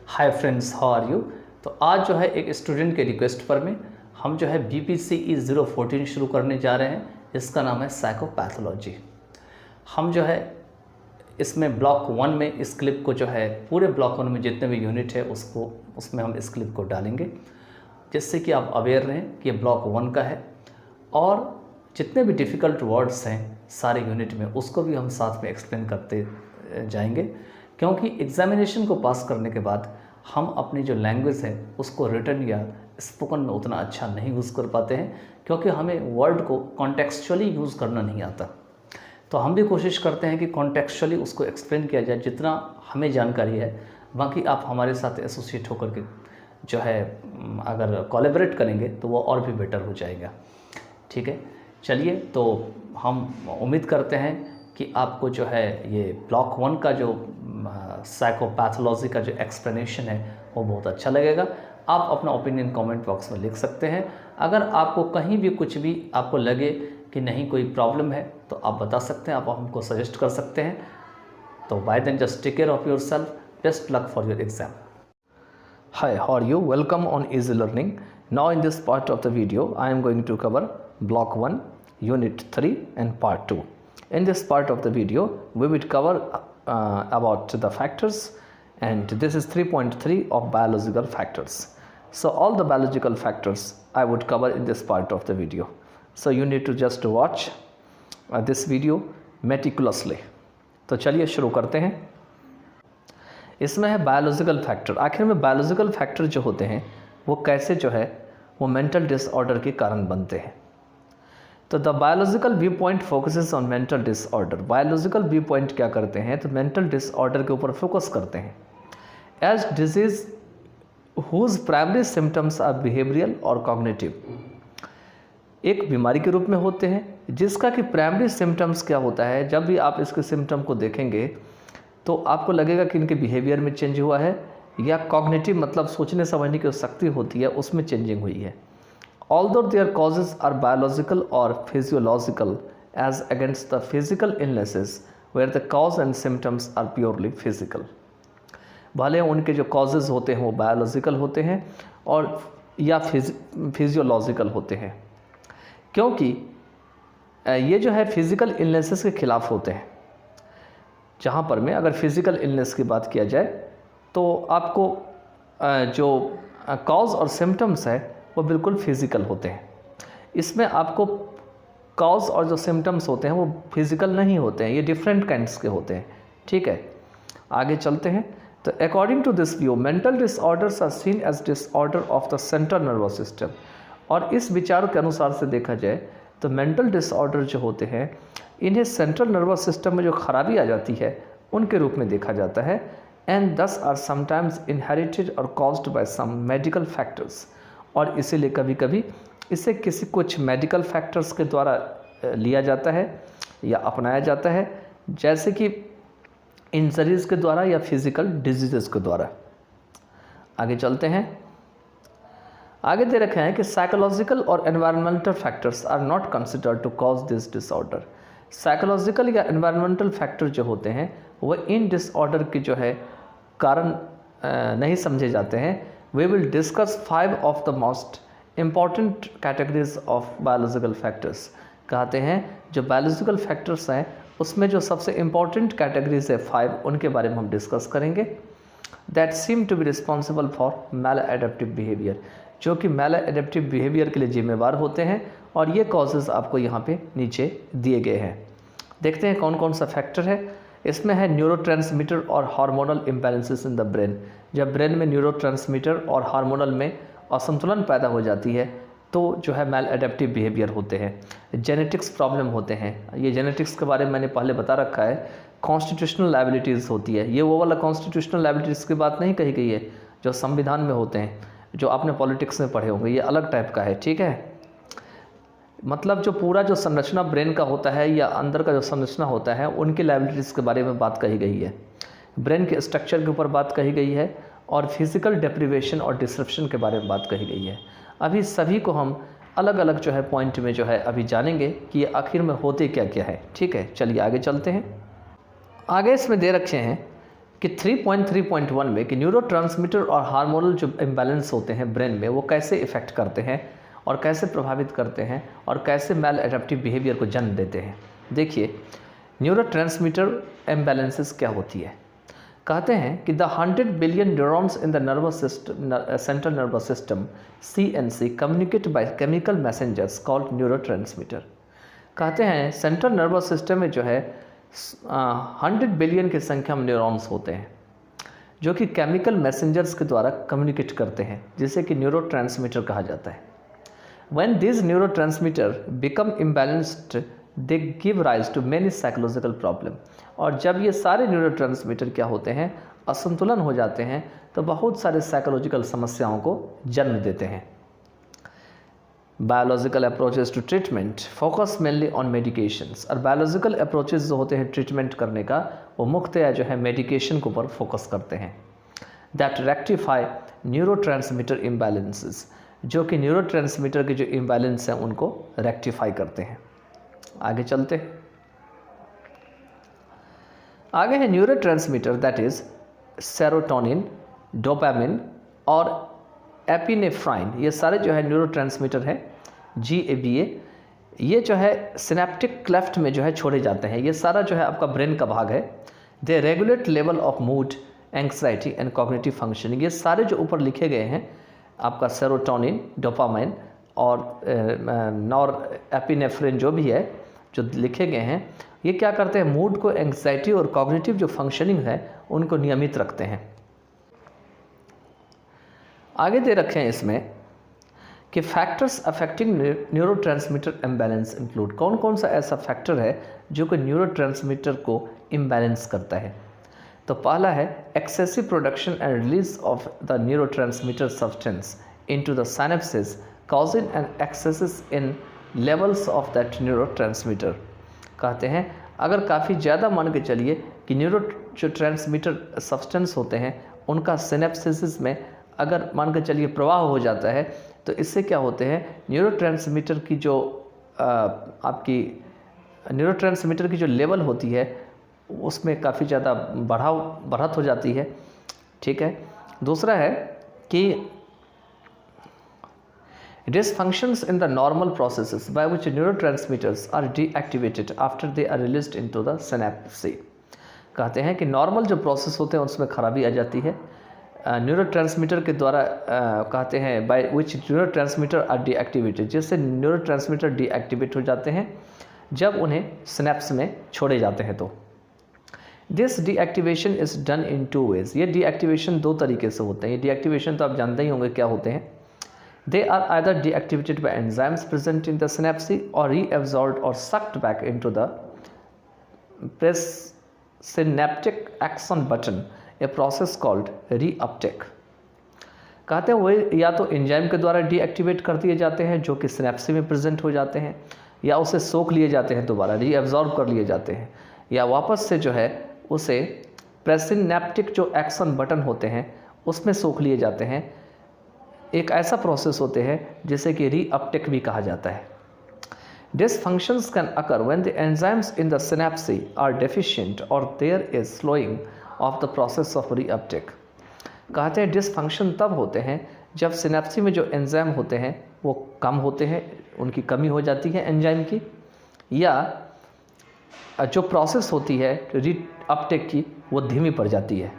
Hi friends, how are you. तो आज जो है एक स्टूडेंट के रिक्वेस्ट पर में हम जो है BPCE 014 शुरू करने जा रहे हैं। इसका नाम है साइकोपैथोलॉजी। हम जो है इसमें ब्लॉक 1 में इस क्लिप को जो है पूरे ब्लॉक 1 में जितने भी यूनिट है उसमें हम इस क्लिप को डालेंगे, जिससे कि आप अवेयर रहें कि ये ब्लॉक 1 का है। और जितने भी डिफ़िकल्ट वर्ड्स हैं सारे यूनिट में उसको भी हम साथ में एक्सप्लेन करते जाएंगे, क्योंकि एग्जामिनेशन को पास करने के बाद हम अपनी जो लैंग्वेज है उसको रिटन या स्पोकन में उतना अच्छा नहीं यूज़ कर पाते हैं, क्योंकि हमें वर्ड को कॉन्टेक्सचुअली यूज़ करना नहीं आता। तो हम भी कोशिश करते हैं कि कॉन्टेक्सचुअली उसको एक्सप्लेन किया जाए जितना हमें जानकारी है। बाकी आप हमारे साथ एसोसिएट होकर के जो है अगर कोलैबोरेट करेंगे तो वो और भी बेटर हो जाएगा। ठीक है, चलिए। तो हम उम्मीद करते हैं कि आपको जो है ये ब्लॉक 1 का जो साइकोपैथोलॉजी का जो एक्सप्लेनेशन है वो बहुत अच्छा लगेगा। आप अपना ओपिनियन कमेंट बॉक्स में लिख सकते हैं। अगर आपको कहीं भी कुछ भी आपको लगे कि नहीं कोई प्रॉब्लम है तो आप बता सकते हैं, आप हमको सजेस्ट कर सकते हैं। तो bye then just take care of yourself. Best luck for your exam. Hi, how are you? Welcome on Easy Learning. Now in this part of the video, I am going to cover Block 1, Unit 3 and Part 2. In this part of the video, we will cover about the factors, and this is 3.3 of biological factors. So all the biological factors I would cover in this part of the video. So you need to just watch this video meticulously. तो चलिए शुरू करते हैं। इसमें है biological factor. आखिर में biological factor जो होते हैं वो कैसे जो है वो मेंटल डिसऑर्डर के कारण बनते हैं। तो the biological view point focuses on mental disorder. Biological view point क्या करते हैं तो मेंटल डिसऑर्डर के ऊपर फोकस करते हैं as disease whose primary symptoms are behavioural और कॉग्निटिव। एक बीमारी के रूप में होते हैं जिसका कि प्राइमरी सिम्टम्स क्या होता है, जब भी आप इसके सिम्टम को देखेंगे तो आपको लगेगा कि इनके बिहेवियर में चेंज हुआ है, या कॉग्निटिव मतलब सोचने समझने की शक्ति होती है उसमें चेंजिंग हुई है। Although there causes are biological और physiological as against the physical illnesses where the cause and symptoms are purely physical. भले उनके जो कॉजेज होते हैं वो बायोलॉजिकल होते हैं और या फिजियोलॉजिकल होते हैं, क्योंकि ये जो है फिजिकल इलनेसेस के खिलाफ होते हैं। जहाँ पर में अगर फिज़िकल इलनेस की बात किया जाए तो आपको जो कॉज और सिम्टम्स है वो बिल्कुल फिज़िकल होते हैं। इसमें आपको कॉज और जो सिम्टम्स होते हैं वो फिज़िकल नहीं होते हैं, ये डिफरेंट काइंड्स के होते हैं। ठीक है, आगे चलते हैं। तो according to this view mental disorders are seen as disorder of the central nervous system. और इस विचार के अनुसार से देखा जाए तो मेंटल डिसऑर्डर जो होते हैं इन्हें सेंट्रल नर्वस सिस्टम में जो खराबी आ जाती है उनके रूप में देखा जाता है, and this are sometimes inherited और caused by some medical factors. और इसीलिए कभी कभी इसे कुछ मेडिकल फैक्टर्स के द्वारा लिया जाता है या अपनाया जाता है, जैसे कि इंजरीज़ के द्वारा या फिजिकल डिजीज़ के द्वारा। आगे चलते हैं। आगे दे रखे हैं कि साइकोलॉजिकल और environmental factors are not considered to cause this disorder. Psychological या एनवायरमेंटल फैक्टर जो होते हैं वो इन डिसऑर्डर के जो है कारण नहीं समझे जाते हैं। We will discuss 5 of the most important categories of biological factors. कहते हैं जो बायोलॉजिकल फैक्टर्स हैं उसमें जो सबसे इम्पॉर्टेंट कैटेगरीज है 5, उनके बारे में हम डिस्कस करेंगे। That seem to be responsible for maladaptive behaviour, जो कि मैल एडेप्टिव बिहेवियर के लिए जिम्मेवार होते हैं। और ये कॉजेज़ आपको यहाँ पे नीचे दिए गए हैं। देखते हैं कौन कौन सा फैक्टर है। इसमें है न्यूरोट्रांसमीटर और hormonal imbalances in the brain. जब ब्रेन में न्यूरोट्रांसमीटर और हार्मोनल में असंतुलन पैदा हो जाती है तो जो है मैल एडेप्टिव बिहेवियर होते हैं। जेनेटिक्स प्रॉब्लम होते हैं, ये जेनेटिक्स के बारे में मैंने पहले बता रखा है। कॉन्स्टिट्यूशनल लायबिलिटीज़ होती है, ये वो वाला कॉन्स्टिट्यूशनल लायबिलिटीज़ की बात नहीं कही गई है जो संविधान में होते हैं, जो आपने पॉलिटिक्स में पढ़े होंगे, ये अलग टाइप का है। ठीक है, मतलब जो पूरा जो संरचना ब्रेन का होता है या अंदर का जो संरचना होता है उनकी लायबिलिटीज़ के बारे में बात कही गई है। ब्रेन के स्ट्रक्चर के ऊपर बात कही गई है और फिजिकल डेप्रिवेशन और डिसरप्शन के बारे में बात कही गई है। अभी सभी को हम अलग अलग जो है पॉइंट में जो है अभी जानेंगे कि ये आखिर में होते क्या क्या है। ठीक है, चलिए आगे चलते हैं। आगे इसमें दे रखे हैं कि 3.3.1 में कि न्यूरोट्रांसमीटर और हार्मोनल जो इम्बैलेंस होते हैं ब्रेन में वो कैसे इफ़ेक्ट करते हैं और कैसे प्रभावित करते हैं और कैसे मैल एडेप्टिव बिहेवियर को जन्म देते हैं। देखिए, न्यूरोट्रांसमीटर इम्बैलेंसेस क्या होती है। कहते हैं कि the 100 billion neurons in the nervous system, central nervous system CNS communicate by chemical messengers called neurotransmitter. कहते हैं सेंट्रल नर्वस सिस्टम में जो है 100 बिलियन की संख्या में न्यूरॉन्स होते हैं जो कि केमिकल मैसेंजर्स के द्वारा कम्युनिकेट करते हैं, जिसे कि न्यूरोट्रांसमीटर कहा जाता है। When these neurotransmitters become imbalanced, they give rise to many psychological problem। और जब ये सारे न्यूरोट्रांसमीटर क्या होते हैं, असंतुलन हो जाते हैं, तो बहुत सारे साइकोलॉजिकल समस्याओं को जन्म देते हैं। Biological approaches to treatment focus mainly on medications. और बायोलॉजिकल अप्रोचेस जो होते हैं ट्रीटमेंट करने का, वो मुख्यतया जो है मेडिकेशन के ऊपर फोकस करते हैं। दैट रेक्टिफाई न्यूरोट्रांसमीटर इम्बैलेंसेस, जो कि न्यूरोट्रांसमीटर के जो इम्बैलेंस हैं उनको रेक्टिफाई करते हैं। आगे चलते हैं। आगे है neurotransmitter that is serotonin, dopamine और एपिनेफ्राइन। ये सारे जो है न्यूरोट्रांसमीटर हैं GABA। ये जो है सिनेप्टिक क्लेफ्ट में जो है छोड़े जाते हैं। ये सारा जो है आपका ब्रेन का भाग है। They regulate level of mood, anxiety and cognitive functioning. ये सारे जो ऊपर लिखे गए हैं आपका सेरोटोनिन, डोपामाइन और नॉर एपिनेफ्रिन जो भी है जो लिखे गए हैं, ये क्या करते हैं, मूड को, एंग्जाइटी और कॉग्निटिव जो फंक्शनिंग है उनको नियमित रखते हैं। आगे दे रखे हैं इसमें कि factors affecting neurotransmitter imbalance include. कौन कौन सा ऐसा फैक्टर है जो कि न्यूरोट्रांसमीटर को इम्बैलेंस करता है। तो पहला है excessive production and release of the neurotransmitter substance into the synapses causing an excess in levels of that neurotransmitter. कहते हैं अगर काफ़ी ज़्यादा मान के चलिए कि जो ट्रांसमीटर सब्सटेंस होते हैं उनका सिनेप्सिस में अगर मान के चलिए प्रवाह हो जाता है, तो इससे क्या होते हैं, न्यूरोट्रांसमीटर की जो आपकी न्यूरोट्रांसमीटर की जो लेवल होती है उसमें काफ़ी ज़्यादा बढ़त हो जाती है। ठीक है। दूसरा है कि dysfunctions in the normal processes by which neurotransmitters are deactivated after they are released into the synapse। कहते हैं कि नॉर्मल जो प्रोसेस होते हैं उसमें खराबी आ जाती है न्यूरोट्रांसमीटर के द्वारा। कहते हैं by which neurotransmitter are deactivated, जिससे न्यूरोट्रांसमीटर डीएक्टिवेट हो जाते हैं जब उन्हें सिनेप्स में छोड़े जाते हैं। तो this deactivation is done in 2 ways। ये डीएक्टिवेशन 2 तरीके से होते हैं। ये डीएक्टिवेशन तो आप जानते ही होंगे क्या होते हैं। They are either deactivated by enzymes present in the synapse or reabsorbed or sucked back into the presynaptic axon button, a process called reuptake। कहते हैं वो या तो एंजाइम के द्वारा डीएक्टिवेट कर दिए जाते हैं जो कि सिनेप्स में प्रेजेंट हो जाते हैं, या उसे सोख लिए जाते हैं, दोबारा रीअब्जॉर्ब कर लिए जाते हैं, या वापस से जो है उसे प्रेसिनेप्टिक जो एक्सन बटन होते हैं उसमें सोख लिए जाते हैं। एक ऐसा प्रोसेस होते हैं जिसे कि रीअपटेक भी कहा जाता है। Dysfunctions can occur when the enzymes in the synapse are deficient or there is slowing of the process of reuptake। कहते हैं डिसफंक्शन तब होते हैं जब सिनेप्सी में जो एंजाइम होते हैं वो कम होते हैं, उनकी कमी हो जाती है एंजाइम की, या जो प्रोसेस होती है रीअपटेक की वो धीमी पड़ जाती है।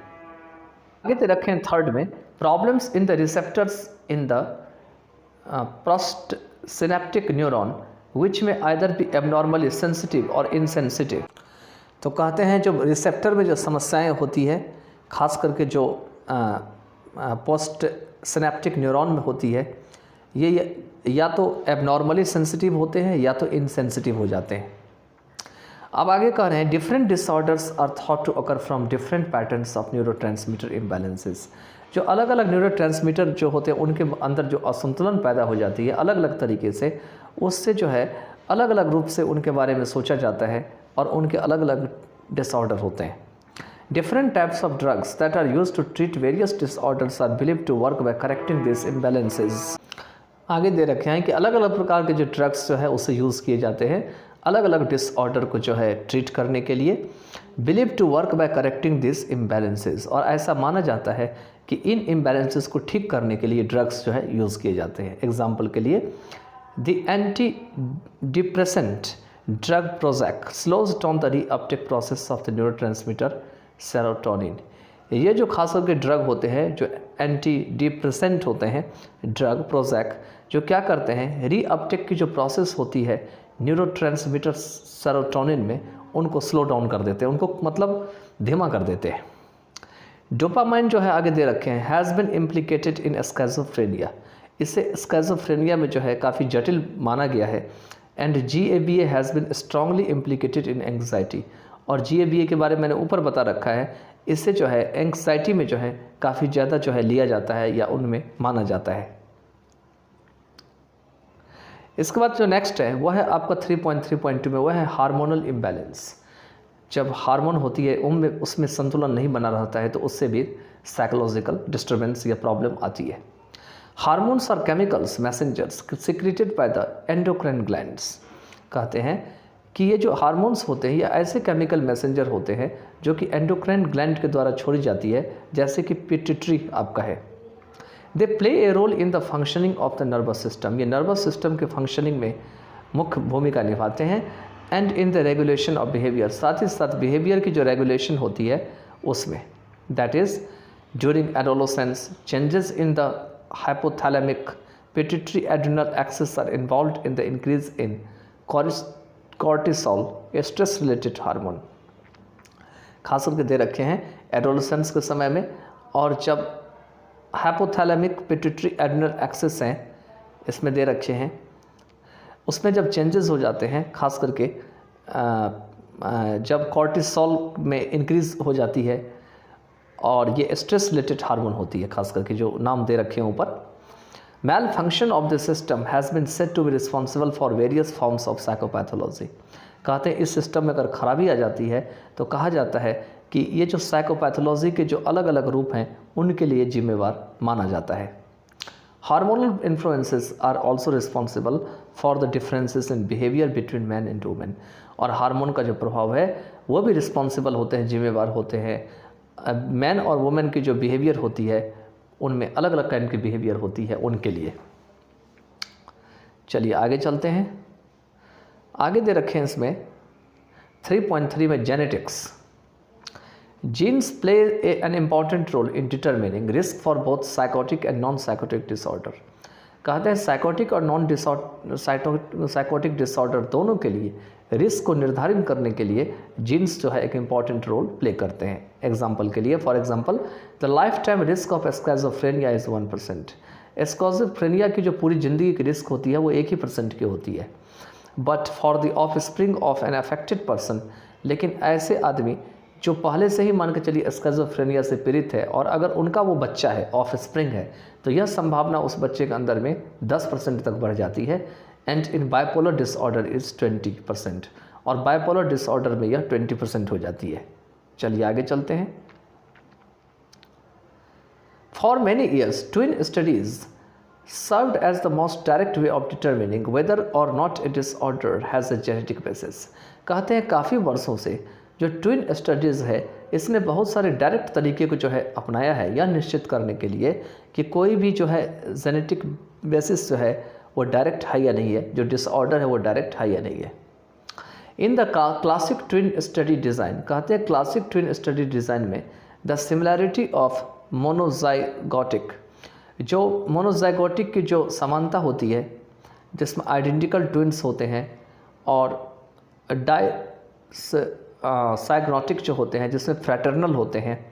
आगे तो रखें थर्ड में problems in the receptors in the post synaptic neuron which में आइदर बी एबनॉर्मली सेंसिटिव और इनसेंसिटिव। तो कहते हैं जो रिसेप्टर में जो समस्याएं होती है खास करके जो पोस्ट सिनेप्टिक न्यूरॉन में होती है, ये या तो एबनॉर्मली सेंसिटिव होते हैं या तो इनसेंसिटिव हो जाते हैं। अब आगे कह रहे हैं different disorders are thought to occur from different patterns of neurotransmitter imbalances. जो अलग अलग न्यूरोट्रांसमीटर जो होते हैं उनके अंदर जो असंतुलन पैदा हो जाती है अलग अलग तरीके से, उससे जो है अलग अलग रूप से उनके बारे में सोचा जाता है और उनके अलग अलग डिसऑर्डर होते हैं। Different types of drugs that are used to treat various disorders are believed to work by correcting this imbalances. आगे दे रखे हैं कि अलग अलग प्रकार के जो ड्रग्स जो है उसे यूज़ किए जाते हैं अलग अलग डिसऑर्डर को जो है ट्रीट करने के लिए। Believe to work by correcting this imbalances, और ऐसा माना जाता है कि इन इम्बैलेंसेस को ठीक करने के लिए ड्रग्स जो है यूज़ किए जाते हैं। एग्जाम्पल के लिए the anti depressant drug Prozac slows down the reuptake process of the neurotransmitter serotonin. ये जो खास करके ड्रग होते हैं जो एंटी डिप्रेसेंट होते हैं ड्रग प्रोजैक, जो क्या करते हैं रीअपटेक की जो प्रोसेस होती है न्यूरोट्रांसमीटर सेरोटोनिन में, उनको स्लो डाउन कर देते हैं, उनको मतलब धीमा कर देते हैं। डोपामाइन जो है आगे दे रखे हैं, has been implicated in schizophrenia, इसे स्किज़ोफ्रेनिया में जो है काफ़ी जटिल माना गया है। And GABA has been strongly implicated in anxiety, और GABA के बारे में मैंने ऊपर बता रखा है, इससे जो है एंग्जाइटी में जो है काफ़ी ज़्यादा जो है लिया जाता है या उनमें माना जाता है। इसके बाद जो नेक्स्ट है वो है आपका 3.3.2 में, वह है हार्मोनल इम्बैलेंस। जब हार्मोन होती है उनमें उसमें संतुलन नहीं बना रहता है तो उससे भी साइकोलॉजिकल डिस्टर्बेंस या प्रॉब्लम आती है। Hormones are chemicals messengers secreted by the endocrine glands. कहते हैं कि ये जो हार्मोन्स होते हैं ये ऐसे केमिकल मैसेंजर होते हैं जो कि एंडोक्राइन ग्लैंड के द्वारा छोड़ी जाती है, जैसे कि पिट्यूटरी आपका है। They play a role in the functioning of the nervous system, ये नर्वस सिस्टम के फंक्शनिंग में मुख्य भूमिका निभाते हैं। And in the regulation of behaviour, साथ ही साथ बिहेवियर की जो रेगुलेशन होती है उसमें, that is during adolescence changes in the hypothalamic pituitary adrenal axis are involved in the increase in cortisol, stress related hormone. खास करके दे रखे हैं एडोलेसेंस के समय में, और जब हाइपोथैलेमिक पिट्यूटरी एड्रिनल एक्सेस हैं इसमें दे रखे हैं, उसमें जब चेंजेस हो जाते हैं, खास करके जब कॉर्टिसोल में इंक्रीज हो जाती है, और ये स्ट्रेस रिलेटेड हार्मोन होती है, खास करके जो नाम दे रखे हैं ऊपर। Malfunction of the system has been said to be responsible for various forms of psychopathology. कहते हैं इस सिस्टम में अगर खराबी आ जाती है तो कहा जाता है कि ये जो साइकोपैथोलॉजी के जो अलग अलग रूप हैं उनके लिए जिम्मेवार माना जाता है। Hormonal influences are also responsible for the differences in behaviour between man and women, और हार्मोन का जो प्रभाव है वो भी रिस्पॉन्सिबल होते हैं, जिम्मेवार होते हैं। मैन और वुमेन की जो बिहेवियर होती है उनमें अलग अलग काइंड की बिहेवियर होती है उनके लिए। चलिए आगे चलते हैं। आगे दे रखे हैं इसमें 3.3 में genetics. Genes play an important role in determining risk for both psychotic and non psychotic disorder. कहते हैं साइकोटिक और नॉन साइकोटिक डिसऑर्डर दोनों के लिए रिस्क को निर्धारित करने के लिए जीन्स जो है एक इम्पॉर्टेंट रोल प्ले करते हैं। एग्जाम्पल के लिए, for example the life time risk of schizophrenia is 1%। Schizophrenia की जो पूरी ज़िंदगी की रिस्क होती है वो 1% की होती है। But for the offspring of an affected person, लेकिन ऐसे आदमी जो पहले से ही मान के चलिए स्किज़ोफ्रेनिया से पीड़ित है और अगर उनका वो बच्चा है, ऑफ स्प्रिंग है, तो यह संभावना उस बच्चे के अंदर में 10% तक बढ़ जाती है। And in bipolar disorder is 20%, और बाइपोलर डिसऑर्डर में यह 20% हो जाती है। चलिए आगे चलते हैं। For many years twin studies served as the most direct way of determining whether or not a disorder has a genetic basis। कहते हैं काफ़ी वर्षों से जो ट्विन स्टडीज़ है इसने बहुत सारे डायरेक्ट तरीके को जो है अपनाया है यह निश्चित करने के लिए कि कोई भी जो है जेनेटिक बेसिस जो है वो डायरेक्ट है या नहीं है, जो डिसऑर्डर है वो डायरेक्ट है या नहीं है। In the classic twin study design, कहते हैं क्लासिक ट्विन स्टडी डिज़ाइन में द सिमिलैरिटी ऑफ मोनोजाइगोटिक, जो मोनोजाइगोटिक की जो समानता होती है जिसमें आइडेंटिकल ट्विन्स होते हैं, और साइग्नोटिक जो होते हैं जिसमें फ्रैटर्नल होते हैं,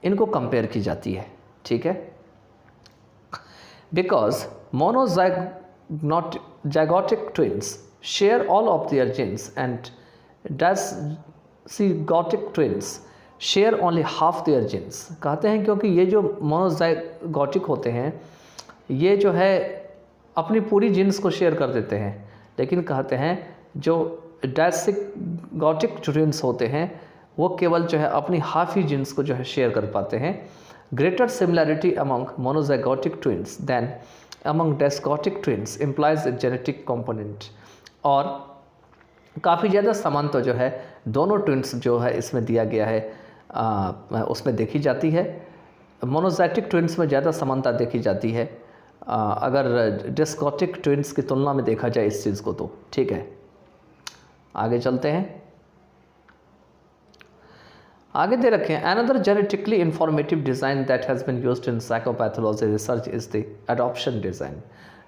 इनको कंपेयर की जाती है। ठीक है, because monozygotic twins share all of their genes and dizygotic twins share only half their genes. कहते हैं क्योंकि ये जो मोनोजाइगोटिक होते हैं ये जो है अपनी पूरी जीन्स को शेयर कर देते हैं, लेकिन कहते हैं जो डायज़िगोटिक ट्विन्स होते हैं वो केवल जो है अपनी हाफ ही जीन्स को जो है शेयर कर पाते हैं। Greater similarity among monozygotic twins than among dizygotic twins implies a genetic component, और काफ़ी ज़्यादा समानता जो है दोनों ट्विन्स जो है इसमें दिया गया है उसमें देखी जाती है। मोनोजाइटिक ट्विन्स में ज़्यादा समानता देखी जाती है अगर डिस्कॉटिक ट्विन्स की तुलना में देखा जाए इस चीज़ को तो। ठीक है, आगे चलते हैं। आगे दे रखे हैं, another genetically informative design that has been used in psychopathology research is the adoption design.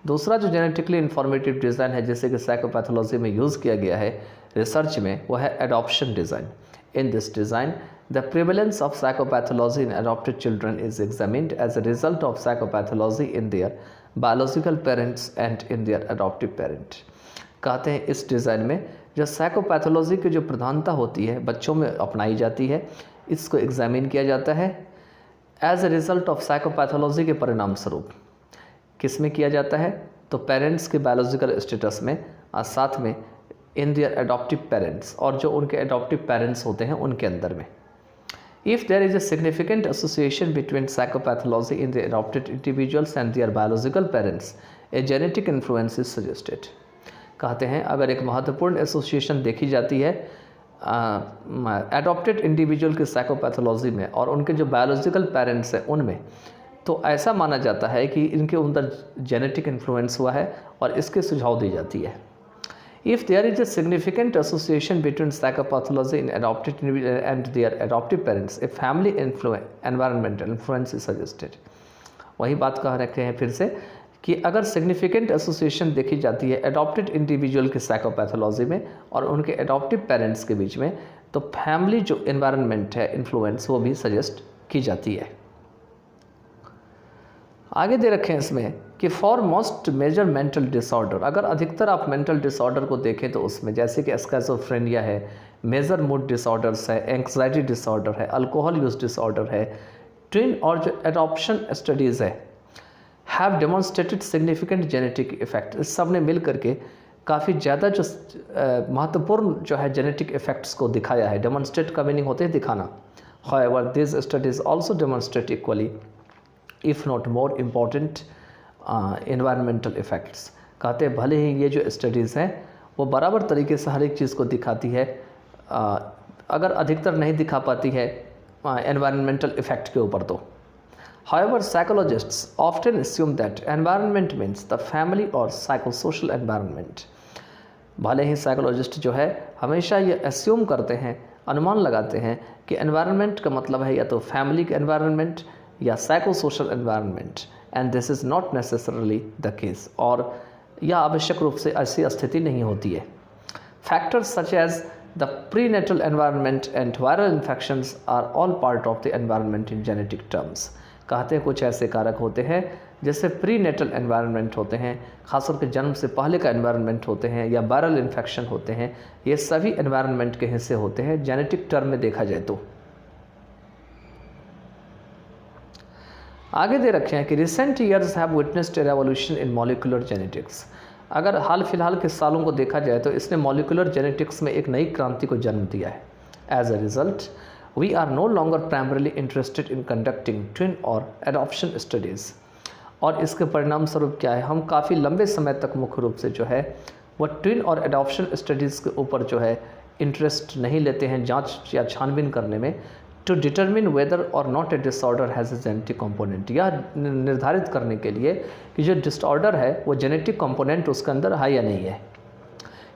दूसरा जो जेनेटिकली इंफॉर्मेटिव डिज़ाइन है जिसे कि साइकोपैथोलॉजी में यूज़ किया गया है रिसर्च में, वह है adoption design. In this design the prevalence of psychopathology in adopted children is examined as a result of psychopathology in their biological parents and in their adoptive parent. कहते हैं इस डिज़ाइन में जो साइकोपैथोलॉजी की जो प्रधानता होती है बच्चों में अपनाई जाती है, इसको एग्जामिन किया जाता है as a result of psychopathology के परिणाम स्वरूप। किस में किया जाता है? तो पेरेंट्स के बायोलॉजिकल स्टेटस में और साथ में इन दियर एडॉप्टिव पेरेंट्स, और जो उनके एडॉप्टिव पेरेंट्स होते हैं उनके अंदर में। If there is a significant association between psychopathology in the adopted individuals and their biological parents, a genetic influence is suggested. कहते हैं अगर एक महत्वपूर्ण एसोसिएशन देखी जाती है एडॉप्टेड इंडिविजुअल की साइकोपैथोलॉजी में और उनके जो बायोलॉजिकल पेरेंट्स हैं उनमें, तो ऐसा माना जाता है कि इनके अंदर जेनेटिक इन्फ्लुएंस हुआ है और इसके सुझाव दी जाती है। If there is a significant association between psychopathology in adopted individual and their adoptive parents, a family environmental influence is suggested. वही बात कह रखे हैं फिर से कि अगर सिग्निफिकेंट एसोसिएशन देखी जाती है एडॉप्टेड इंडिविजुअल की साइकोपैथोलॉजी में और उनके एडॉप्टिव पेरेंट्स के बीच में, तो फैमिली जो एनवायरनमेंट है इन्फ्लुएंस वो भी सजेस्ट की जाती है। आगे दे रखे हैं इसमें कि for most major mental disorder, अगर अधिकतर आप मेंटल डिसऑर्डर को देखें तो उसमें जैसे कि स्किज़ोफ्रेनिया है, मेजर मूड डिसऑर्डर्स है, एंग्जाइटी डिसऑर्डर है, अल्कोहल यूज डिसऑर्डर है, ट्विन और जो एडॉप्शन स्टडीज़ है have demonstrated significant genetic effect. इस सब ने मिल करके काफ़ी ज़्यादा जो महत्वपूर्ण जो है जेनेटिक इफेक्ट्स को दिखाया है। डेमोन्स्ट्रेट का मीनिंग होते हैं दिखाना। However this studies also demonstrate equally if not more important environmental effects. कहते हैं भले ही ये जो स्टडीज़ हैं वो बराबर तरीके से हर एक चीज़ को दिखाती है, अगर अधिकतर नहीं दिखा पाती है एनवायरमेंटल इफ़ेक्ट के ऊपर तो। However, psychologists often assume that environment means the family or psychosocial environment. भले ही साइकोलॉजिस्ट जो है हमेशा ये assume करते हैं, अनुमान लगाते हैं कि environment का मतलब है या तो family का environment या psychosocial environment, and this is not necessarily the case, और यह आवश्यक रूप से ऐसी स्थिति नहीं होती है। Factors such as the prenatal environment and viral infections are all part of the environment in genetic terms. कहते हैं कुछ ऐसे कारक होते हैं जैसे प्री नेटल एनवायरनमेंट होते हैं, खासतौर पे जन्म से पहले का एनवायरनमेंट होते हैं, या वायरल इन्फेक्शन होते हैं, ये सभी एनवायरनमेंट के हिस्से होते हैं जेनेटिक टर्म में देखा जाए तो। आगे दे रखे हैं कि recent years have witnessed A revolution in molecular genetics. अगर हाल फिलहाल के सालों को देखा जाए तो इसने मॉलिक्यूलर जेनेटिक्स में एक नई क्रांति को जन्म दिया है। As a result we are no longer primarily interested in conducting twin or adoption studies, और इसके परिणाम स्वरूप क्या है, हम काफ़ी लंबे समय तक मुख्य रूप से जो है वो ट्विन और एडॉप्शन स्टडीज़ के ऊपर जो है इंटरेस्ट नहीं लेते हैं जांच या छानबीन करने में, टू डिटरमिन वेदर और not a disorder has a genetic component, यह निर्धारित करने के लिए कि जो डिसऑर्डर है वो जेनेटिक कंपोनेंट उसके अंदर है या नहीं है।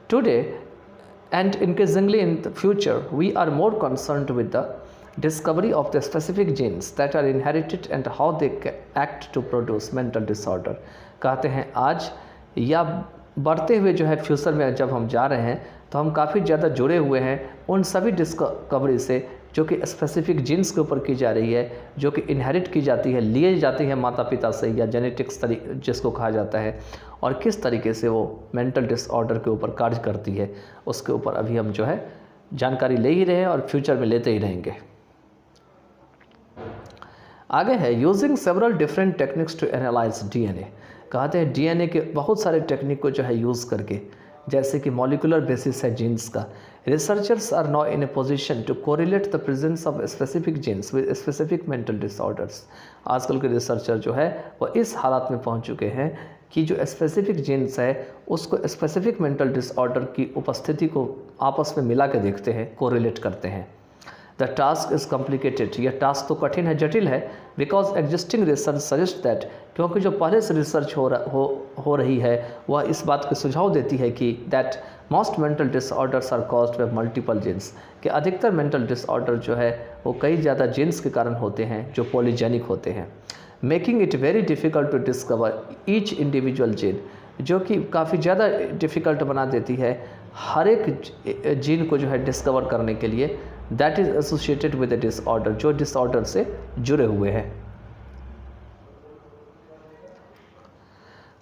Today and increasingly in the future we are more concerned with the discovery of the specific genes that are inherited and how they act to produce mental disorder। कहते हैं आज या बढ़ते हुए जो है फ्यूचर में जब हम जा रहे हैं तो हम काफ़ी ज़्यादा जुड़े हुए हैं उन सभी डिस्कवरी से जो कि स्पेसिफिक जीन्स के ऊपर की जा रही है, जो कि इनहेरिट की जाती है, लिए जाती है माता पिता से, या जेनेटिक्स जिसको कहा जाता है, और किस तरीके से वो मेंटल डिसऑर्डर के ऊपर कार्य करती है उसके ऊपर अभी हम जो है जानकारी ले ही रहे हैं और फ्यूचर में लेते ही रहेंगे। आगे है using several different techniques to analyse DNA. कहते हैं डीएनए के बहुत सारे टेक्निक को जो है यूज़ करके, जैसे कि मॉलिक्यूलर बेसिस है जीन्स का, researchers are now in a position to correlate the presence of specific genes with specific mental disorders. आजकल के रिसर्चर जो है वो इस हालात में पहुंच चुके हैं कि जो स्पेसिफिक जीन्स है उसको स्पेसिफिक मेंटल डिसऑर्डर की उपस्थिति को आपस में मिला के देखते हैं, कोरिलेट करते हैं। द टास्क इज़ कॉम्प्लिकेटेड, यह टास्क तो कठिन है, जटिल है, because existing research suggest that, क्योंकि जो पहले से रिसर्च हो रही है वह इस बात के सुझाव देती है कि that most mental disorders are caused by multiple genes, कि अधिकतर मेंटल डिसऑर्डर जो है वो कई ज़्यादा जीन्स के कारण होते हैं जो पॉलीजेनिक होते हैं। Making it very difficult to discover each individual gene, जो कि काफ़ी ज़्यादा डिफ़िकल्ट बना देती है हर एक जीन को जो है डिस्कवर करने के लिए, that is associated with the disorder, जो डिसऑर्डर से जुड़े हुए हैं।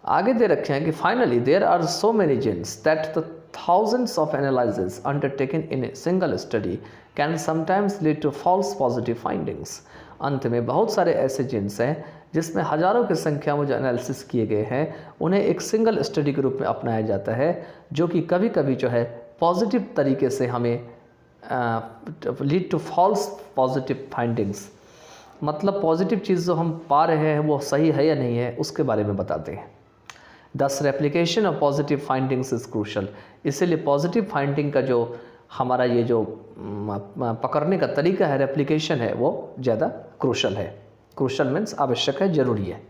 आगे दे रखे हैं कि finally there are so many genes that the thousands of analyses undertaken in a single study can sometimes lead to false positive findings। अंत में बहुत सारे ऐसे जीन्स हैं जिसमें हज़ारों की संख्या में जो एनालिसिस किए गए हैं उन्हें एक सिंगल स्टडी के रूप में अपनाया जाता है, जो कि कभी कभी जो है पॉजिटिव तरीके से हमें lead to false positive findings, मतलब पॉजिटिव चीज़ जो हम पा रहे हैं वो सही है या नहीं है उसके बारे में बताते हैं। दस replication of positive findings is crucial, इसीलिए पॉजिटिव फाइंडिंग का जो हमारा ये जो पकड़ने का तरीका है, रेप्लिकेशन है, वो ज़्यादा क्रूशल है। क्रूशल मीन्स आवश्यक है, जरूरी है।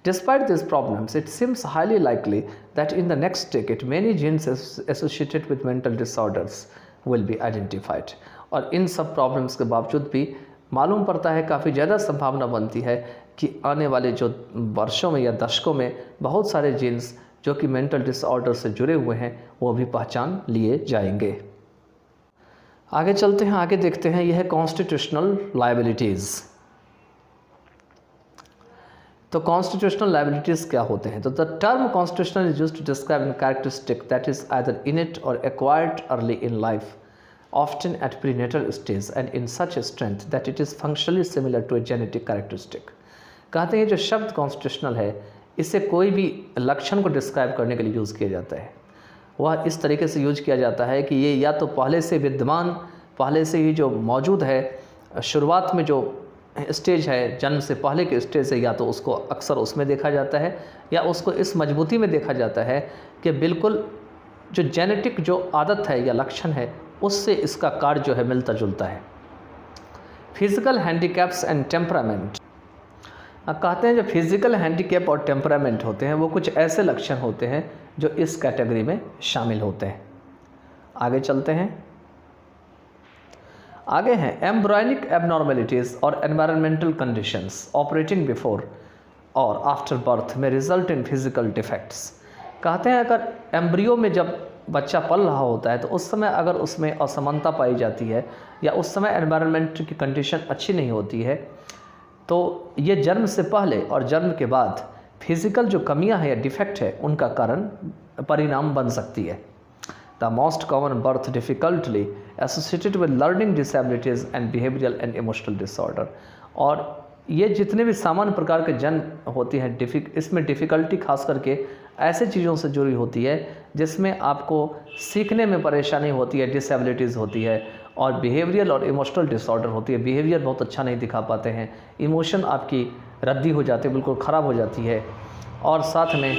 Despite this problems it seems highly likely that in the next decade many genes associated with mental disorders will be identified. और इन सब प्रॉब्लम्स के बावजूद भी मालूम पड़ता है, काफ़ी ज़्यादा संभावना बनती है कि आने वाले जो वर्षों में या दशकों में बहुत सारे जीन्स जो कि मेंटल डिसऑर्डर से जुड़े हुए हैं वो भी पहचान लिए जाएंगे। आगे चलते हैं, आगे देखते हैं, यह है कॉन्स्टिट्यूशनल लायबिलिटीज़। तो कॉन्स्टिट्यूशनल लायबिलिटीज़ क्या होते हैं? तो the term constitutional is used to describe an characteristic that is either innate or acquired early in life, often at prenatal stage and in such a strength that it is functionally similar to a genetic characteristic। कहते हैं जो शब्द constitutional है इसे कोई भी लक्षण को डिस्क्राइब करने के लिए यूज़ किया जाता है, वह इस तरीके से यूज किया जाता है कि ये या तो पहले से विद्यमान, पहले से ही जो मौजूद है, शुरुआत में जो स्टेज है, जन्म से पहले के स्टेज है, या तो उसको अक्सर उसमें देखा जाता है या उसको इस मजबूती में देखा जाता है कि बिल्कुल जो जेनेटिक जो आदत है या लक्षण है उससे इसका कार्य जो है मिलता जुलता है। फिजिकल हैंडीकैप्स एंड टेम्परामेंट, कहते हैं जो फिजिकल हैंडीकैप और टेम्परामेंट होते हैं वो कुछ ऐसे लक्षण होते हैं जो इस कैटेगरी में शामिल होते हैं। आगे चलते हैं, आगे हैं एम्ब्रायनिक एबनॉर्मेलिटीज़ और एनवायरमेंटल कंडीशंस ऑपरेटिंग बिफोर और आफ्टर बर्थ में रिजल्ट इन फिजिकल डिफेक्ट्स। कहते हैं अगर एम्ब्रियो में जब बच्चा पल रहा होता है तो उस समय अगर उसमें असमानता पाई जाती है या उस समय एनवायरनमेंट की कंडीशन अच्छी नहीं होती है तो ये जन्म से पहले और जन्म के बाद फिजिकल जो कमियां हैं या डिफेक्ट है उनका कारण परिणाम बन सकती है। The most common birth difficulty associated with learning disabilities and behavioural and emotional disorder. और ये जितने भी सामान्य प्रकार के जन्म होती हैं इसमें डिफ़िकल्टी खास करके ऐसे चीज़ों से जुड़ी होती है जिसमें आपको सीखने में परेशानी होती है, डिसेबिलिटीज़ होती है, और बिहेवियरल और इमोशनल डिसऑर्डर होती है। बिहेवियर बहुत अच्छा नहीं दिखा पाते हैं, इमोशन आपकी रद्दी हो जाती है, बिल्कुल ख़राब हो जाती है, और साथ में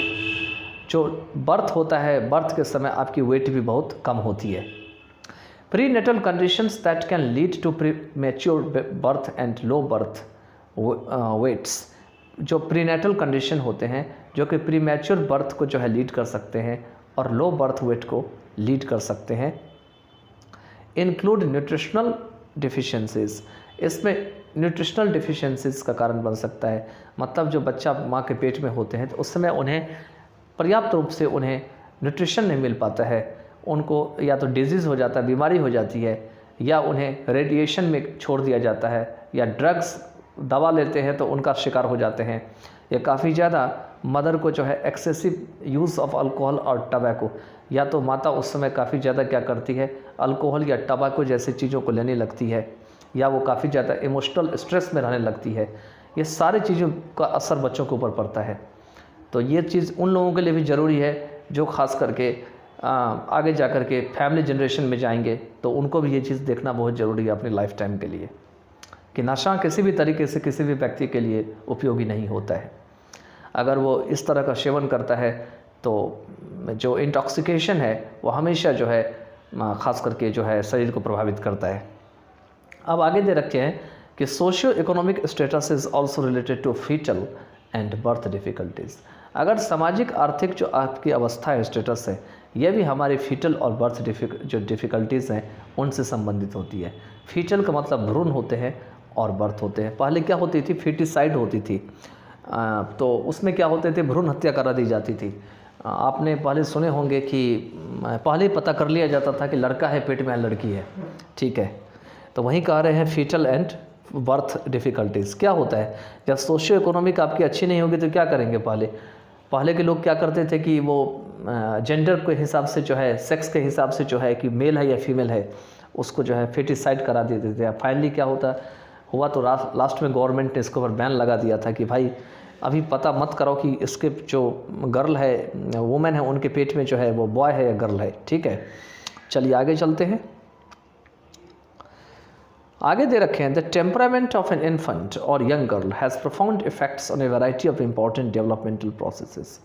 जो बर्थ होता है बर्थ के समय आपकी वेट भी बहुत कम होती है। Prenatal conditions that can lead to premature birth and low birth weights, जो प्रीनेटल कंडीशन होते हैं जो कि प्रीमेच्योर बर्थ को जो है लीड कर सकते हैं और लो बर्थ वेट को लीड कर सकते हैं। इंक्लूड न्यूट्रिशनल डिफिशिएंसीज, इसमें न्यूट्रिशनल डिफिशिएंसीज का कारण बन सकता है, मतलब जो बच्चा माँ के पेट में होते हैं तो उस समय उन्हें पर्याप्त रूप से उन्हें न्यूट्रिशन नहीं मिल पाता है, उनको या तो डिजीज़ हो जाता है, बीमारी हो जाती है, या उन्हें रेडिएशन में छोड़ दिया जाता है, या ड्रग्स दवा लेते हैं तो उनका शिकार हो जाते हैं, या काफ़ी ज़्यादा मदर को जो है एक्सेसिव यूज़ ऑफ अल्कोहल और टबैको, या तो माता उस समय काफ़ी ज़्यादा क्या करती है अल्कोहल या टबैको जैसी चीज़ों को लेने लगती है, या वो काफ़ी ज़्यादा इमोशनल स्ट्रेस में रहने लगती है। ये सारी चीज़ों का असर बच्चों के ऊपर पड़ता है। तो ये चीज़ उन लोगों के लिए भी ज़रूरी है जो ख़ास करके आगे जा कर के फैमिली जनरेशन में जाएंगे तो उनको भी ये चीज़ देखना बहुत ज़रूरी है अपनी लाइफ टाइम के लिए, कि नशा किसी भी तरीके से किसी भी व्यक्ति के लिए उपयोगी नहीं होता है। अगर वो इस तरह का सेवन करता है तो जो इंटॉक्सिकेशन है वो हमेशा जो है ख़ास करके जो है शरीर को प्रभावित करता है। अब आगे दे रखे हैं कि socio economic status is also related to fetal and birth difficulties. अगर सामाजिक आर्थिक जो आपकी अवस्था है, स्टेटस है, यह भी हमारी फीटल और बर्थ जो डिफ़िकल्टीज़ हैं उनसे संबंधित होती है। फीटल का मतलब भ्रूण होते हैं और बर्थ होते हैं। पहले क्या होती थी, फीटिसाइड होती थी, तो उसमें क्या होते थे, भ्रूण हत्या करा दी जाती थी। आपने पहले सुने होंगे कि पहले पता कर लिया जाता था कि लड़का है पेट में या लड़की है, ठीक है। तो वहीं कह रहे हैं फीटल एंड बर्थ डिफ़िकल्टीज़। क्या होता है, जब सोशियो इकोनॉमिक आपकी अच्छी नहीं होगी तो क्या करेंगे, पहले के लोग क्या करते थे कि वो जेंडर के हिसाब से जो है, सेक्स के हिसाब से जो है कि मेल है या फीमेल है, उसको जो है फेटिसाइड करा देते थे। फाइनली क्या हुआ तो लास्ट में गवर्नमेंट ने इसके ऊपर बैन लगा दिया था कि भाई अभी पता मत करो कि इसके जो गर्ल है, वुमेन है, उनके पेट में जो है वो बॉय है या गर्ल है, ठीक है। चलिए आगे चलते हैं। आगे दे रखे हैं the temperament of an infant or young girl has profound effects on a variety of important developmental processes.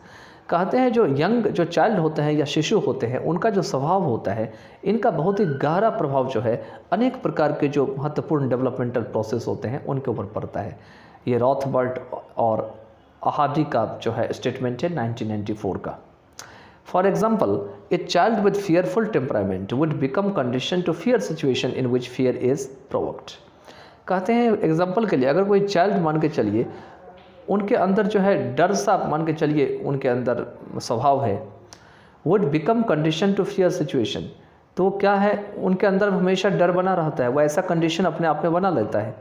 कहते हैं जो चाइल्ड होते हैं या शिशु होते हैं, उनका जो स्वभाव होता है, इनका बहुत ही गहरा प्रभाव जो है अनेक प्रकार के जो महत्वपूर्ण डेवलपमेंटल प्रोसेस होते हैं उनके ऊपर पड़ता है। ये रॉथबर्ट और अहादी का जो है स्टेटमेंट है 1994 का। For example, a child with fearful temperament would become conditioned to fear situation in which fear is provoked. कहते हैं एग्जाम्पल के लिए, अगर कोई चाइल्ड मान के चलिए, उनके अंदर जो है डर सा मान के चलिए, उनके अंदर स्वभाव है, would become conditioned to fear situation, तो क्या है, उनके अंदर हमेशा डर बना रहता है, वो ऐसा कंडीशन अपने आप में बना लेता है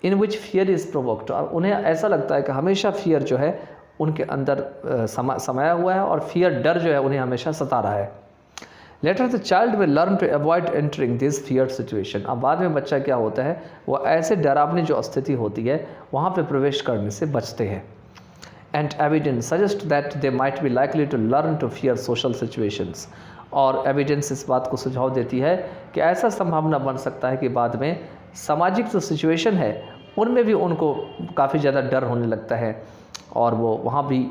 in which fear is provoked, और उन्हें ऐसा लगता है कि हमेशा फियर जो है उनके अंदर समाया हुआ है और फियर, डर जो है उन्हें हमेशा सता रहा है। Later the child will learn to avoid entering this fear situation. अब बाद में बच्चा क्या होता है, वो ऐसे डरावनी जो स्थिति होती है वहाँ पे प्रवेश करने से बचते हैं। And evidence suggest that they might be likely to learn to fear social situations. और एविडेंस इस बात को सुझाव देती है कि ऐसा संभावना बन सकता है कि बाद में सामाजिक जो सिचुएशन है उनमें भी उनको काफ़ी ज़्यादा डर होने लगता है और वो वहाँ भी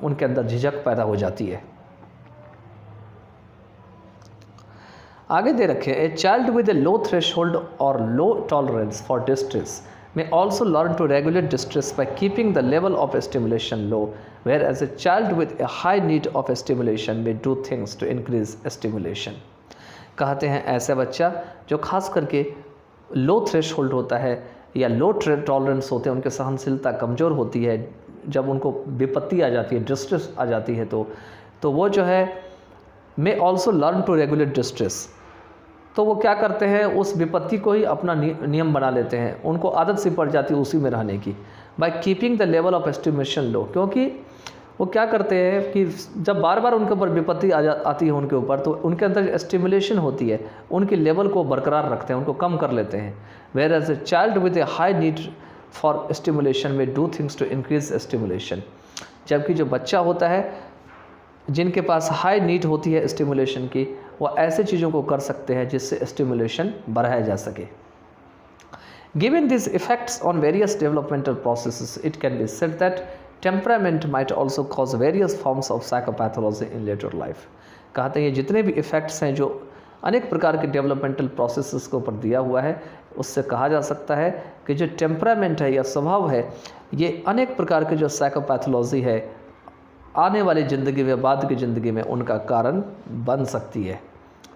उनके अंदर झिझक पैदा हो जाती है। आगे दे रखे, a child with a low threshold or low tolerance for distress may also learn to regulate distress by keeping the level of stimulation low, whereas a child with a high need of stimulation may do things to increase stimulation. कहते हैं ऐसे बच्चा जो खास करके लो threshold होता है या लो टॉलरेंस होते हैं, उनकी सहनशीलता कमज़ोर होती है, जब उनको विपत्ति आ जाती है, डिस्ट्रेस आ जाती है, तो वो जो है may also learn to regulate distress, तो वो क्या करते हैं, उस विपत्ति को ही अपना नियम बना लेते हैं, उनको आदत सी पड़ जाती है उसी में रहने की। By keeping the level of stimulation low, क्योंकि वो क्या करते हैं कि जब बार बार उनके ऊपर विपत्ति आती है उनके ऊपर, तो उनके अंदर स्टिमुलेशन होती है, उनके लेवल को बरकरार रखते हैं, उनको कम कर लेते हैं। Whereas a child with a high need for stimulation may do things to increase stimulation. जबकि जो बच्चा होता है जिनके पास हाई नीड होती है स्टिमुलेशन की, वो ऐसे चीज़ों को कर सकते हैं जिससे स्टिमुलेशन बढ़ाया जा सके। Given this effects on various developmental processes, it can be said that temperament might also cause various forms of psychopathology in later life. कहते हैं ये जितने भी इफेक्ट्स हैं जो अनेक प्रकार के डेवलपमेंटल प्रोसेसेस के ऊपर दिया हुआ है, उससे कहा जा सकता है कि जो टेम्परामेंट है या स्वभाव है, ये अनेक प्रकार के जो साइकोपैथोलॉजी है आने वाली ज़िंदगी में, बाद की ज़िंदगी में उनका कारण बन सकती है।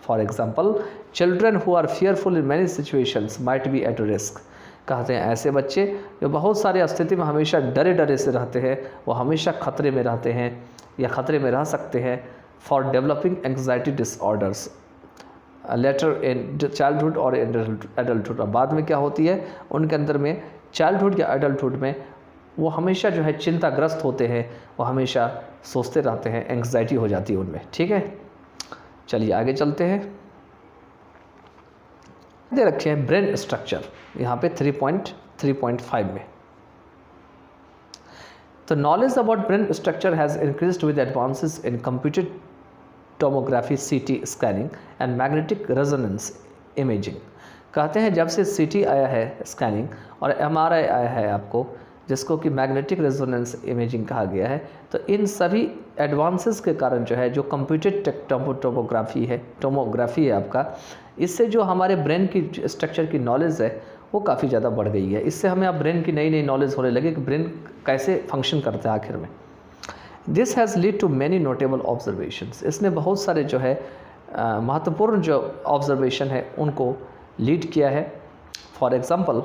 For example, children who are fearful in many situations might be at risk. कहते हैं ऐसे बच्चे जो बहुत सारी स्थिति में हमेशा डरे डरे से रहते हैं, वो हमेशा खतरे में रहते हैं या खतरे में रह सकते हैं for developing anxiety disorders later in childhood और एडल्टहुड। और बाद में क्या होती है, उनके अंदर में चाइल्डहुड या एडल्टहुड में वो हमेशा जो है चिंताग्रस्त होते हैं, वो हमेशा सोचते रहते हैं, एंग्जाइटी हो जाती है उनमें। ठीक है, चलिए आगे चलते हैं। दे रखे हैं ब्रेन स्ट्रक्चर यहाँ पे 3.5 में। तो knowledge about brain structure has increased with advances in computed tomography, CT scanning and magnetic resonance imaging. कहते हैं जब से CT आया है स्कैनिंग और MRI आया है, आपको जिसको कि मैग्नेटिक रेजोनेंस इमेजिंग कहा गया है। तो इन सभी एडवांसेस के कारण जो है जो कंप्यूटेड टोमोग्राफी है आपका, इससे जो हमारे ब्रेन की स्ट्रक्चर की नॉलेज है वो काफ़ी ज़्यादा बढ़ गई है। इससे हमें अब ब्रेन की नई नई नॉलेज होने लगी कि ब्रेन कैसे फंक्शन करता है आखिर में। This has lead to many notable observations. इसने बहुत सारे जो है महत्वपूर्ण जो ऑब्जर्वेशन है उनको लीड किया है। For example,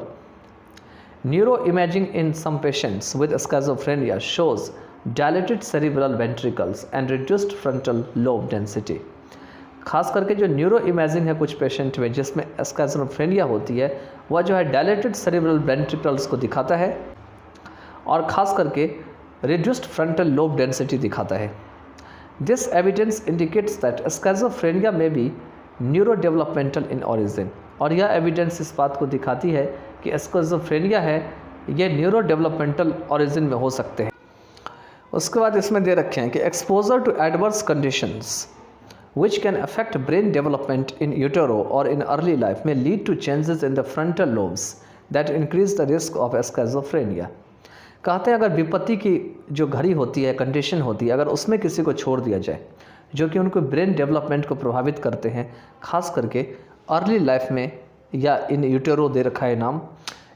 neuroimaging in some patients with schizophrenia shows dilated cerebral ventricles and reduced frontal lobe density. खास करके जो न्यूरो इमेजिंग है कुछ पेशेंट में जिसमें स्किज़ोफ्रेनिया होती है, वह जो है डायलेटेड सेरिब्रल वेंट्रिकल्स को दिखाता है और ख़ास करके रिड्यूस्ड फ्रंटल लोब डेंसिटी दिखाता है। This evidence indicates that schizophrenia may be neurodevelopmental in origin. और यह एविडेंस इस बात को दिखाती है कि स्किज़ोफ्रेनिया है ये न्यूरो डेवलपमेंटल ओरिजिन में हो सकते हैं। उसके बाद इसमें दे रखे हैं कि exposure to adverse conditions which can affect brain development in utero or in early life may lead to changes in the frontal lobes that increase the risk of schizophrenia। कहते हैं अगर विपत्ति की जो घड़ी होती है, कंडीशन होती है, अगर उसमें किसी को छोड़ दिया जाए जो कि उनको ब्रेन डेवलपमेंट को प्रभावित करते हैं, खास करके अर्ली लाइफ में या इन यूटेरो दे रखा है नाम,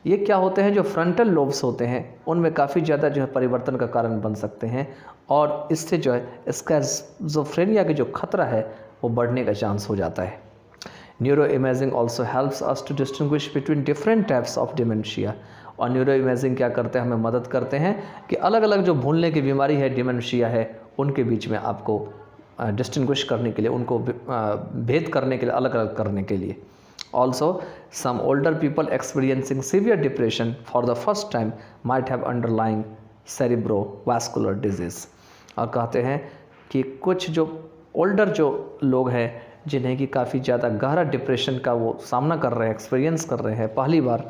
ये क्या होते हैं जो फ्रंटल लोब्स होते हैं उनमें काफ़ी ज़्यादा जो है परिवर्तन का कारण बन सकते हैं और इससे जो है स्किज़ोफ्रेनिया के जो खतरा है वो बढ़ने का चांस हो जाता है। Neuroimaging also helps us to distinguish between different types of dementia. और न्यूरो इमेजिंग क्या करते हैं, हमें मदद करते हैं कि अलग अलग जो भूलने की बीमारी है, डिमेंशिया है, उनके बीच में आपको डिस्टिंग्विश करने के लिए, उनको भेद करने के लिए, अलग अलग करने के लिए। Also, some older people experiencing severe depression for the first time might have underlying cerebrovascular disease। और कहते हैं कि कुछ जो ओल्डर जो लोग हैं जिन्हें कि काफ़ी ज़्यादा गहरा डिप्रेशन का वो सामना कर रहे हैं, एक्सपीरियंस कर रहे हैं पहली बार,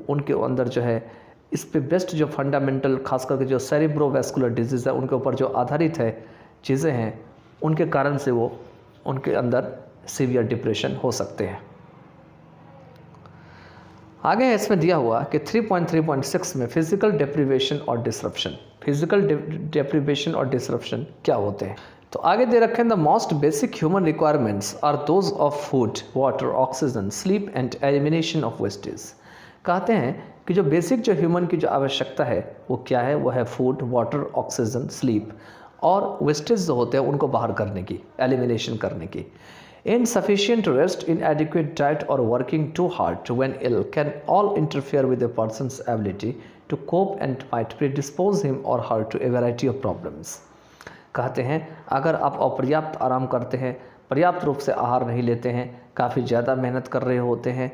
उनके अंदर जो है इस पे बेस्ट जो फंडामेंटल खास करके जो सेरिब्रोवैस्कुलर डिजीज़ है उनके ऊपर जो आधारित है चीज़ें हैं, उनके कारण से वो उनके अंदर सीवियर डिप्रेशन हो सकते हैं। आगे है इसमें दिया हुआ कि 3.3.6 में फिजिकल डेप्रिवेशन और डिसरप्शन। फिजिकल डेप्रिवेशन और डिसरप्शन क्या होते हैं, तो आगे दे रखे हैं the most basic human requirements are those of food, water, oxygen, sleep and elimination of wastage. कहते हैं कि जो बेसिक जो ह्यूमन की जो आवश्यकता है वो क्या है, वो है फूड, वाटर, ऑक्सीजन, स्लीप और वेस्टेज जो होते हैं उनको बाहर करने की, एलिमिनेशन करने की। Insufficient rest, inadequate diet or working too hard when ill can all interfere with a person's ability to cope and might predispose him or her to a variety of problems। कहते हैं अगर आप अपर्याप्त आराम करते हैं, पर्याप्त रूप से आहार नहीं लेते हैं, काफ़ी ज़्यादा मेहनत कर रहे होते हैं,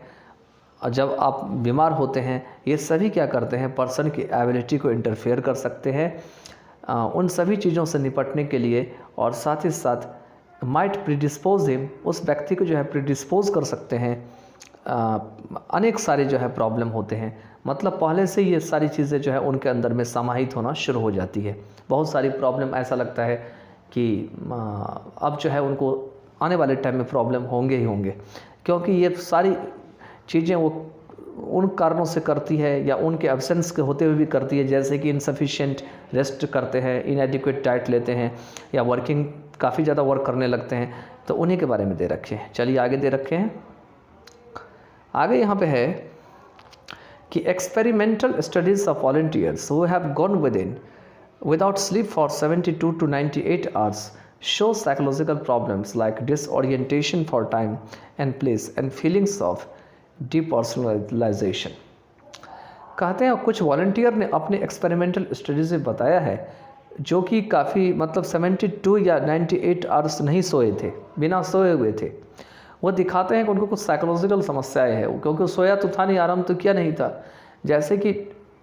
और जब आप बीमार होते हैं, ये सभी क्या करते हैं, पर्सन की एबिलिटी को इंटरफेयर कर सकते हैं। उन सभी चीज़ों से निपटने के लिए और साथ ही साथ माइट प्रीडिस्पोज हिम, उस व्यक्ति को जो है प्रीडिस्पोज कर सकते हैं, अनेक सारे जो है प्रॉब्लम होते हैं। मतलब पहले से ये सारी चीज़ें जो है उनके अंदर में समाहित होना शुरू हो जाती है। बहुत सारी प्रॉब्लम ऐसा लगता है कि अब जो है उनको आने वाले टाइम में प्रॉब्लम होंगे ही होंगे, क्योंकि ये सारी चीज़ें वो उन कारणों से करती है या उनके एब्सेंस के होते हुए भी करती है, जैसे कि इनसफिशिएंट रेस्ट करते हैं, इनएडिक्वेट डाइट लेते हैं या वर्किंग काफ़ी ज़्यादा वर्क करने लगते हैं। तो उन्हीं के बारे में दे रखे हैं। चलिए आगे दे रखे हैं। आगे यहाँ पे है कि experimental studies of volunteers who have gone without sleep for 72 to 98 hours show psychological problems like disorientation for time and place and feelings of depersonalization। कहते हैं कुछ वॉलंटियर ने अपने एक्सपेरिमेंटल स्टडीज़ में बताया है जो कि काफ़ी मतलब 72 या 98 आवर्स नहीं सोए थे, बिना सोए हुए थे, वो दिखाते हैं कि उनको कुछ साइकोलॉजिकल समस्याएं हैं, क्योंकि सोया तो था नहीं, आराम तो किया नहीं था। जैसे कि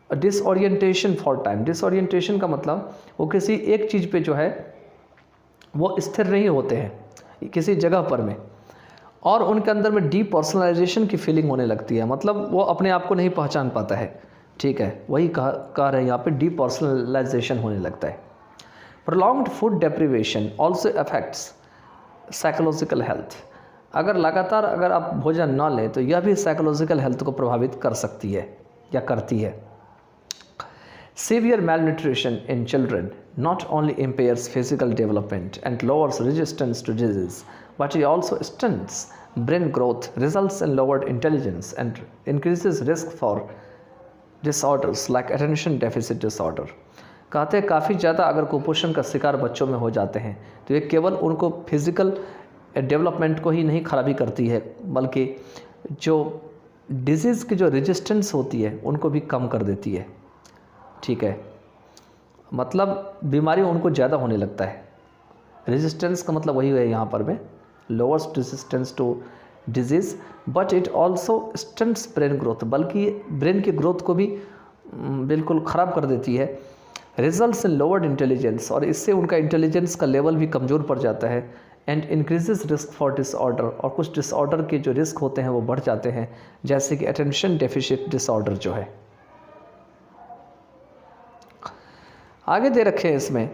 डिसओरिएंटेशन फॉर टाइम। डिसओरिएंटेशन का मतलब वो किसी एक चीज़ पे जो है वो स्थिर नहीं होते हैं किसी जगह पर में, और उनके अंदर में डीपर्सनलाइजेशन की फीलिंग होने लगती है, मतलब वो अपने आप को नहीं पहचान पाता है। ठीक है, वही कह रहे हैं यहाँ पे, डीपर्सनलाइजेशन होने लगता है। Prolonged food deprivation also affects psychological health. अगर लगातार अगर आप भोजन ना लें तो यह भी साइकोलॉजिकल हेल्थ को प्रभावित कर सकती है या करती है। Severe malnutrition in children not only impairs physical development and lowers resistance to disease, but it also stunts brain growth, results in lowered intelligence, and increases risk for disorders like attention deficit disorder. कहते हैं काफ़ी ज़्यादा अगर कुपोषण का शिकार बच्चों में हो जाते हैं तो ये केवल उनको फिज़िकल डेवलपमेंट को ही नहीं खराबी करती है, बल्कि जो डिजीज़ की जो रेजिस्टेंस होती है उनको भी कम कर देती है। ठीक है, मतलब बीमारी उनको ज़्यादा होने लगता है। रेजिस्टेंस का मतलब वही है यहाँ पर में, lowers resistance to disease, but it also stunts brain growth, बल्कि ब्रेन की ग्रोथ को भी बिल्कुल ख़राब कर देती है। रिजल्ट्स इन लोअर्ड इंटेलिजेंस, और इससे उनका इंटेलिजेंस का लेवल भी कमज़ोर पड़ जाता है। And increases risk for disorder, और कुछ डिसऑर्डर के जो रिस्क होते हैं वो बढ़ जाते हैं, जैसे कि अटेंशन डेफिसिट डिसऑर्डर जो है। आगे दे रखे हैं इसमें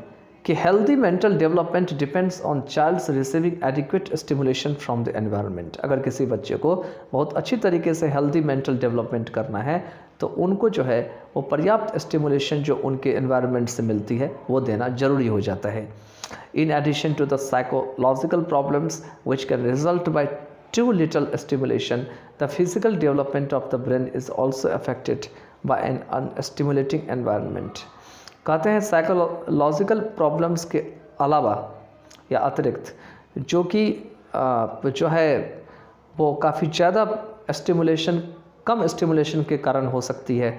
कि healthy mental development depends on child's receiving adequate stimulation from the environment. अगर किसी बच्चे को बहुत अच्छी तरीके से हेल्दी मेंटल डेवलपमेंट करना है तो उनको जो है वो पर्याप्त स्टिमुलेशन जो उनके एनवायरनमेंट से मिलती है वो देना ज़रूरी हो जाता है। In addition to the psychological problems which can result by too little stimulation, the physical development of the brain is also affected by an unstimulating environment. कहते हैं साइकोलॉजिकल प्रॉब्लम्स के अलावा या अतिरिक्त जो कि जो है वो काफ़ी ज़्यादा स्टिमुलेशन, कम स्टिमुलेशन के कारण हो सकती है।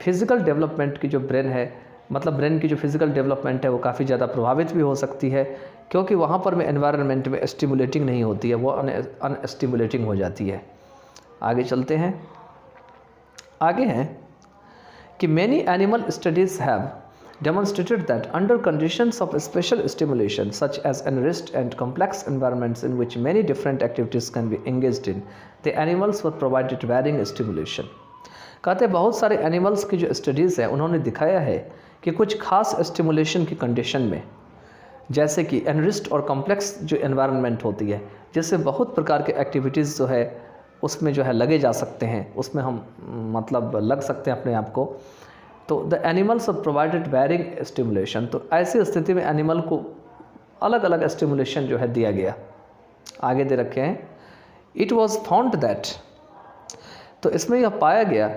फिज़िकल डेवलपमेंट की जो ब्रेन है, मतलब ब्रेन की जो फिज़िकल डेवलपमेंट है वो काफ़ी ज़्यादा प्रभावित भी हो सकती है, क्योंकि वहाँ पर में एनवायरनमेंट में स्टिमुलेटिंग नहीं होती है, वो अनस्टिमुलेटिंग हो जाती है। आगे चलते हैं। आगे हैं कि many animal studies have demonstrated that under conditions of special stimulation such as enriched and complex environments in which many different activities can be engaged in, the animals were provided varying stimulation. कहते हैं बहुत सारे animals की जो studies है उन्होंने दिखाया है कि कुछ खास स्टिमुलेशन की कंडीशन में, जैसे कि एनरिच्ड और कॉम्प्लेक्स जो एनवायरनमेंट होती है, जिससे बहुत प्रकार के एक्टिविटीज़ जो है उसमें जो है लगे जा सकते हैं, उसमें हम मतलब लग सकते हैं अपने आप को, तो the animals are provided varying stimulation. तो ऐसी स्थिति में एनिमल को अलग अलग स्टिमुलेशन जो है दिया गया। आगे दे रखे हैं, इट वॉज फाउंड दैट, तो इसमें यह पाया गया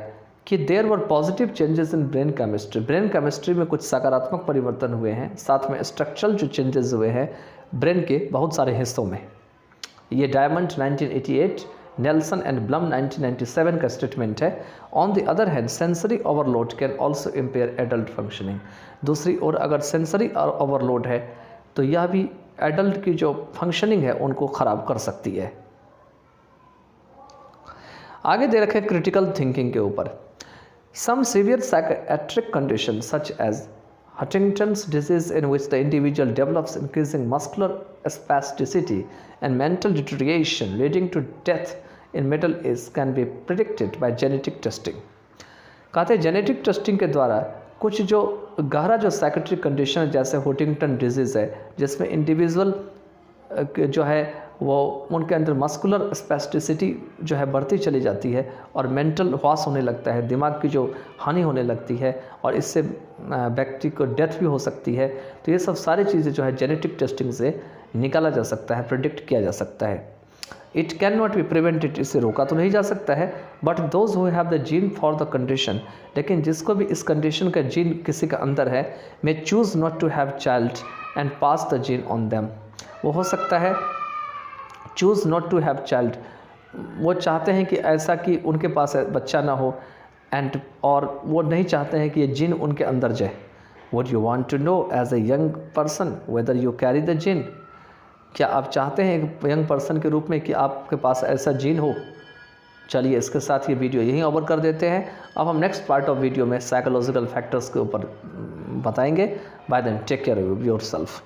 कि there were positive changes in brain chemistry. Brain chemistry में कुछ सकारात्मक परिवर्तन हुए हैं, साथ में स्ट्रक्चरल जो चेंजेस हुए हैं ब्रेन के बहुत सारे हिस्सों में। ये डायमंड 1988, नेल्सन एंड ब्लम 1997 का स्टेटमेंट है। On the other hand sensory overload can also empire adult functioning. दूसरी ओर अगर सेंसरी ओवरलोड है तो यह भी एडल्ट की जो फंक्शनिंग है उनको ख़राब कर सकती है। आगे दे रखे क्रिटिकल थिंकिंग के ऊपर। Some severe psychiatric condition such as Huntington's disease, in which the individual develops increasing muscular spasticity and mental deterioration leading to death in middle age, can be predicted by genetic testing. कहते हैं genetic testing के द्वारा कुछ जो गहरा जो psychiatric condition है, जैसे हंटिंगटन डिजीज़ है, जिसमें इंडिविजुअल जो है वो उनके अंदर मस्कुलर स्पेस्टिसिटी जो है बढ़ती चली जाती है और मेंटल लॉस होने लगता है, दिमाग की जो हानि होने लगती है और इससे व्यक्ति को डेथ भी हो सकती है। तो ये सब सारी चीज़ें जो है जेनेटिक टेस्टिंग से निकाला जा सकता है, प्रेडिक्ट किया जा सकता है। It can not be prevented, इससे रोका तो नहीं जा सकता है, but those who have the gene for the condition, लेकिन जिसको भी इस कंडीशन का जीन किसी का अंदर है, may choose not to have child and pass the gene on them. वो हो सकता है choose not to have child, वो चाहते हैं कि ऐसा कि उनके पास बच्चा ना हो, एंड और वो नहीं चाहते हैं कि ये जीन उनके अंदर जाए। Would you want to know as a young person whether you carry the gene, क्या आप चाहते हैं एक यंग पर्सन के रूप में कि आपके पास ऐसा जीन हो? चलिए इसके साथ ये वीडियो यहीं ओवर कर देते हैं। अब हम नेक्स्ट पार्ट ऑफ वीडियो में साइकोलॉजिकल फैक्टर्स के ऊपर बताएंगे। Bye then take care of yourself.